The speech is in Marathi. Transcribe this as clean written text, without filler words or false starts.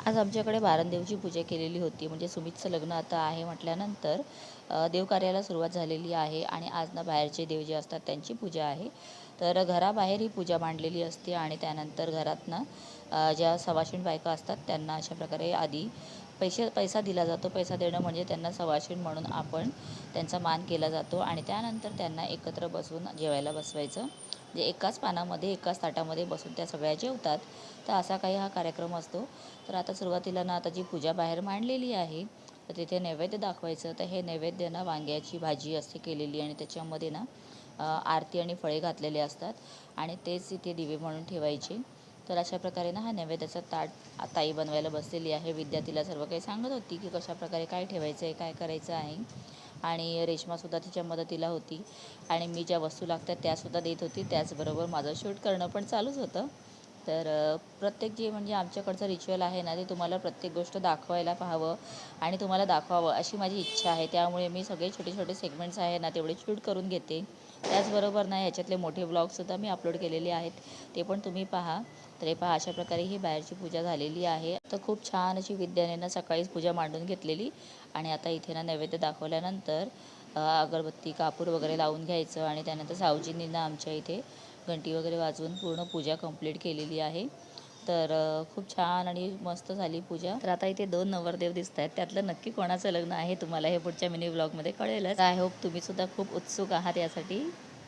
आज आमच्याकडे बारणदेवची पूजा केलेली होती. म्हणजे सुमितचं लग्न आता आहे म्हटल्यानंतर देवकार्याला सुरुवात झालेली आहे आणि आज ना बाहेरचे देव जे असतात त्यांची पूजा आहे. तर घराबाहेर ही पूजा मांडलेली असते आणि त्यानंतर घरात ना ज्या सवाशीण बायका असतात त्यांना अशा प्रकारे आधी पैसा दिला जातो. पैसा देणं म्हणजे त्यांना सवाशीण म्हणून आपण त्यांचा मान केला जातो आणि त्यानंतर त्यांना एकत्र बसून जेवायला बसवायचं. म्हणजे एकाच पानामध्ये एकाच ताटामध्ये बसून त्या सगळ्या जेवतात. तर असा काही हा कार्यक्रम असतो. तर आता सुरुवातीला ना आता जी पूजा बाहेर मांडलेली आहे तर तिथे नैवेद्य दाखवायचं. तर हे नैवेद्य ना वांग्याची भाजी असते केलेली आणि त्याच्यामध्ये ना आरती आणि फळे घातलेले असतात आणि तेच इथे दिवे म्हणून ठेवायचे. तर अशा प्रकारे ना हा नैवेद्याचा ताट ताई बनवायला बसलेली आहे. विद्या तिला सर्व काही सांगत होती की कशाप्रकारे काय ठेवायचं आहे, काय करायचं आहे. आणि रेश्मासुद्धा तिच्या मदतीला होती आणि मी ज्या वस्तू लागतात त्यासुद्धा देत होती. त्याचबरोबर माझं शूट करणं पण चालूच होतं. तर प्रत्येक जे म्हणजे आमच्याकडचं रिच्युअल आहे ना ते तुम्हाला प्रत्येक गोष्ट दाखवायला पाहावं आणि तुम्हाला दाखवावं अशी माझी इच्छा आहे. त्यामुळे मी सगळे छोटे छोटे सेगमेंट्स आहे ना तेवढे शूट करून घेते. त्याचबरोबर ना ह्याच्यातले मोठे व्लॉगसुद्धा मी अपलोड केलेले आहेत, ते पण तुम्ही पहा. तर हे पहा, अशा प्रकारे ही बाहेरची पूजा झालेली आहे. तर खूप छान अशी विद्याने ना सकाळीच पूजा मांडून घेतलेली आणि आता इथे ना नैवेद्य दाखवल्यानंतर अगरबत्ती कापूर वगैरे लावून घ्यायचं आणि त्यानंतर सावजींनी ना आमच्या इथे घंटी वगैरे वाजवून पूर्ण पूजा कंप्लीट केलेली आहे. तर खूप छान आणि मस्त झाली पूजा. तर आता इथे 2 नवरदेव दिसत आहेत. त्यातलं नक्की कोणाचं लग्न आहे तुम्हाला हे पुढच्या मिनी व्लॉगमध्ये कळेलच. आय होप तुम्ही सुद्धा खूप उत्सुक आहात यासाठी.